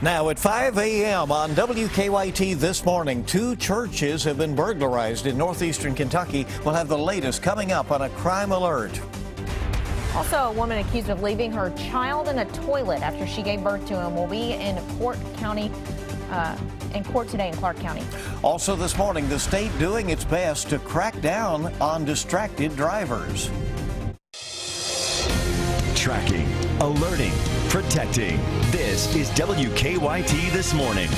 Now at 5 a.m. on WKYT this morning, 2 churches have been burglarized in northeastern Kentucky. We'll have the latest coming up on a crime alert. Also, a woman accused of leaving her child in a toilet after she gave birth to him will be in court today in Clark County. Also this morning, the state doing its best to crack down on distracted drivers. Tracking, alerting, protecting. This is WKYT This Morning.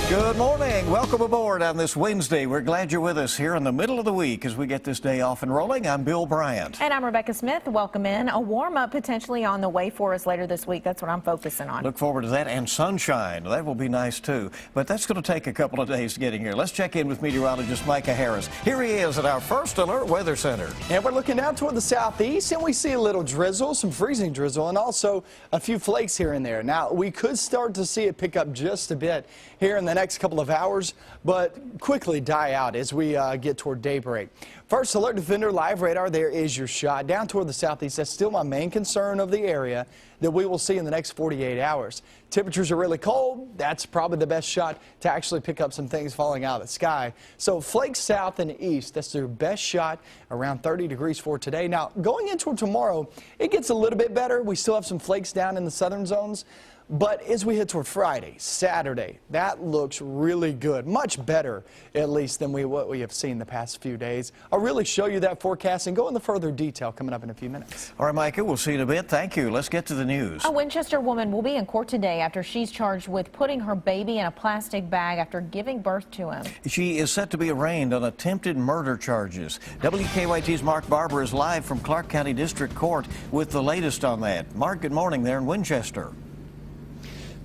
Good morning. Welcome aboard on this Wednesday. We're glad you're with us here in the middle of the week as we get this day off and rolling. I'm Bill Bryant. And I'm Rebecca Smith. Welcome in. A warm-up potentially on the way for us later this week. That's what I'm focusing on. Look forward to that, and sunshine. That will be nice too. But that's going to take a couple of days getting here. Let's check in with meteorologist Micah Harris. Here he is at our First Alert Weather Center. And we're looking down toward the southeast, and we see a little drizzle, some freezing drizzle, and also a few flakes here and there. Now, we could start to see it pick up just a bit here in the next couple of hours, but quickly die out as we get toward daybreak. First Alert Defender live radar, there is your shot. Down toward the southeast, that's still my main concern of the area that we will see in the next 48 hours. Temperatures are really cold. That's probably the best shot to actually pick up some things falling out of the sky. So flakes south and east, that's their best shot, around 30 degrees for today. Now, going into tomorrow, it gets a little bit better. We still have some flakes down in the southern zones. But as we head toward Friday, Saturday, that looks really good. Much better, at least, than what we have seen the past few days. I'll really show you that forecast and go into further detail coming up in a few minutes. All right, Micah, we'll see you in a bit. Thank you. Let's get to the news. A Winchester woman will be in court today after she's charged with putting her baby in a plastic bag after giving birth to him. She is set to be arraigned on attempted murder charges. WKYT's Mark Barber is live from Clark County District Court with the latest on that. Mark, good morning there in Winchester.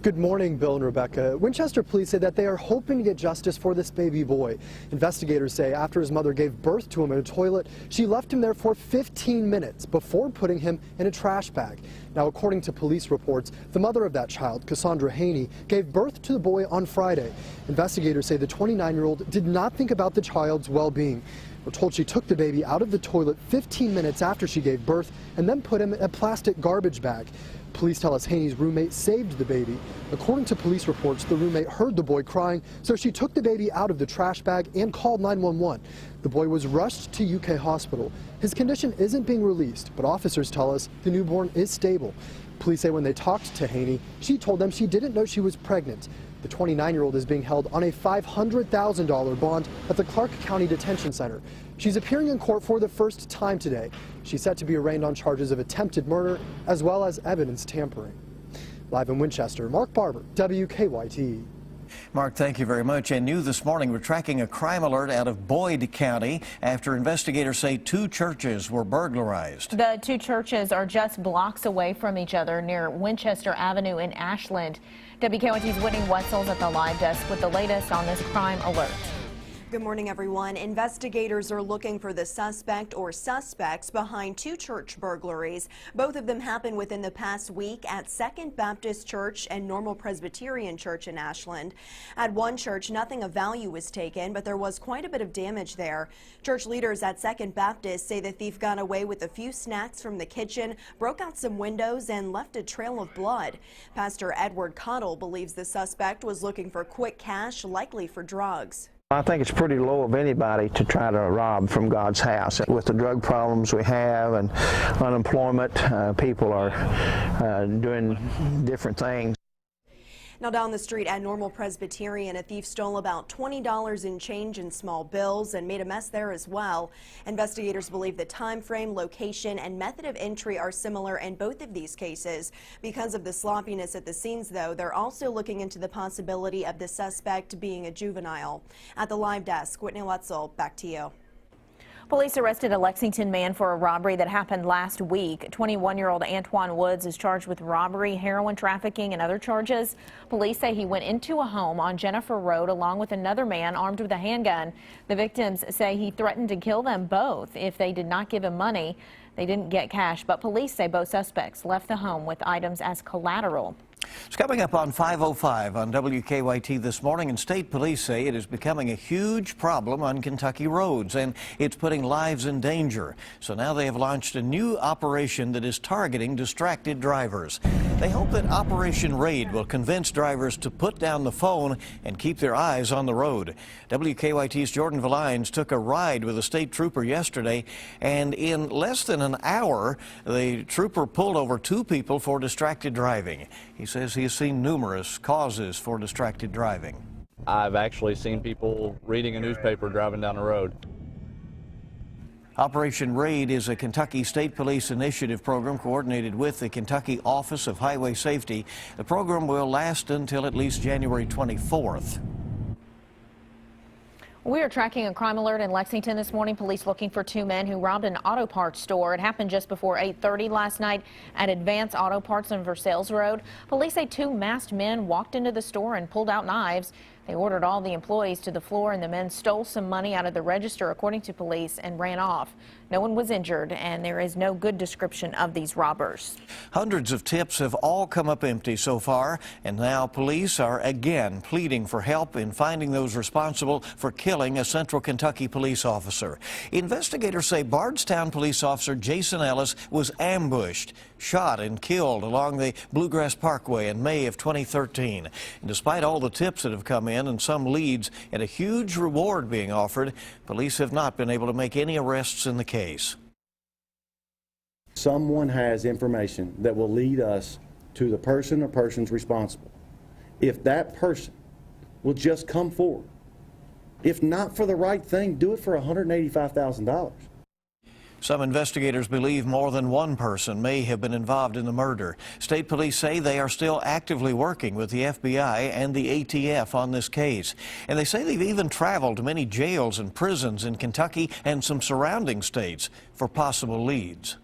Good morning, Bill and Rebecca. Winchester police say that they are hoping to get justice for this baby boy. Investigators say after his mother gave birth to him in a toilet, she left him there for 15 minutes before putting him in a trash bag. Now, according to police reports, the mother of that child, Cassandra Haney, gave birth to the boy on Friday. Investigators say the 29-year-old did not think about the child's well-being. We're told she took the baby out of the toilet 15 minutes after she gave birth and then put him in a plastic garbage bag. Police tell us Haney's roommate saved the baby. According to police reports, the roommate heard the boy crying, so she took the baby out of the trash bag and called 911. The boy was rushed to UK Hospital. His condition isn't being released, but officers tell us the newborn is stable. Police say when they talked to Haney, she told them she didn't know she was pregnant. The 29-year-old is being held on a $500,000 bond at the Clark County Detention Center. She's appearing in court for the first time today. She's set to be arraigned on charges of attempted murder as well as evidence tampering. Live in Winchester, Mark Barber, WKYT. Mark, thank you very much. And new this morning, we're tracking a crime alert out of Boyd County after investigators say 2 churches were burglarized. The 2 churches are just blocks away from each other near Winchester Avenue in Ashland. WKYT's Whitney Wetzel's at the live desk with the latest on this crime alert. Good morning, everyone. Investigators are looking for the suspect or suspects behind 2 church burglaries. Both of them happened within the past week at Second Baptist Church and Normal Presbyterian Church in Ashland. At one church, nothing of value was taken, but there was quite a bit of damage there. Church leaders at Second Baptist say the thief got away with a few snacks from the kitchen, broke out some windows, and left a trail of blood. Pastor Edward Cottle believes the suspect was looking for quick cash, likely for drugs. I think it's pretty low of anybody to try to rob from God's house. With the drug problems we have and unemployment, people are doing different things. Now down the street at Normal Presbyterian, a thief stole about $20 in change and small bills and made a mess there as well. Investigators believe the time frame, location, and method of entry are similar in both of these cases. Because of the sloppiness at the scenes, though, they're also looking into the possibility of the suspect being a juvenile. At the live desk, Whitney Wetzel, back to you. Police arrested a Lexington man for a robbery that happened last week. 21-year-old Antoine Woods is charged with robbery, heroin trafficking, and other charges. Police say he went into a home on Jennifer Road along with another man armed with a handgun. The victims say he threatened to kill them both if they did not give him money. They didn't get cash, but police say both suspects left the home with items as collateral. It's coming up on 5:05 on WKYT this morning, and state police say it is becoming a huge problem on Kentucky roads, and it's putting lives in danger. So now they have launched a new operation that is targeting distracted drivers. They hope that Operation Raid will convince drivers to put down the phone and keep their eyes on the road. WKYT's Jordan Valines took a ride with a state trooper yesterday, and in less than an hour, the trooper pulled over 2 people for distracted driving. He says he has seen numerous causes for distracted driving. I've actually seen people reading a newspaper driving down the road. Operation Raid is a Kentucky State Police initiative program coordinated with the Kentucky Office of Highway Safety. The program will last until at least January 24th. We are tracking a crime alert in Lexington this morning. Police looking for 2 men who robbed an auto parts store. It happened just before 8:30 last night at Advance Auto Parts on Versailles Road. Police say 2 masked men walked into the store and pulled out knives. They ordered all the employees to the floor, and the men stole some money out of the register, according to police, and ran off. No one was injured, and there is no good description of these robbers. Hundreds of tips have all come up empty so far, and now police are again pleading for help in finding those responsible for killing a Central Kentucky police officer. Investigators say Bardstown police officer Jason Ellis was ambushed, shot, and killed along the Bluegrass Parkway in May of 2013. And despite all the tips that have come in and some leads and a huge reward being offered, police have not been able to make any arrests in the case. Someone has information that will lead us to the person or persons responsible. If that person will just come forward, if not for the right thing, do it for $185,000. Some investigators believe more than one person may have been involved in the murder. State police say they are still actively working with the FBI and the ATF on this case. And they say they've even traveled to many jails and prisons in Kentucky and some surrounding states for possible leads.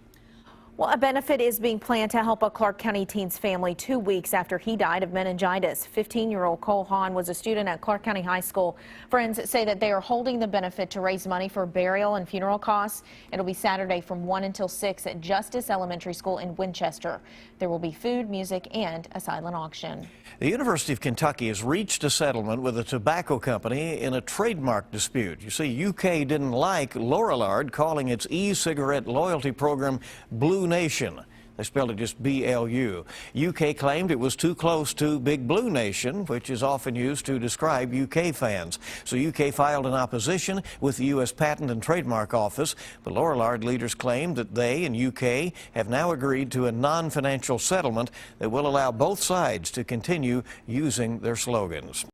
Well, a benefit is being planned to help a Clark County teen's family 2 weeks after he died of meningitis. 15-year-old Cole Hahn was a student at Clark County High School. Friends say that they are holding the benefit to raise money for burial and funeral costs. It'll be Saturday from 1 until 6 at Justice Elementary School in Winchester. There will be food, music, and a silent auction. The University of Kentucky has reached a settlement with a tobacco company in a trademark dispute. You see, UK didn't like Lorillard calling its e-cigarette loyalty program Blue Nation. They spelled it just B-L-U. UK claimed it was too close to Big Blue Nation, which is often used to describe UK fans. So UK filed an opposition with the U.S. Patent and Trademark Office. But Lorillard leaders claimed that they and UK have now agreed to a non-financial settlement that will allow both sides to continue using their slogans.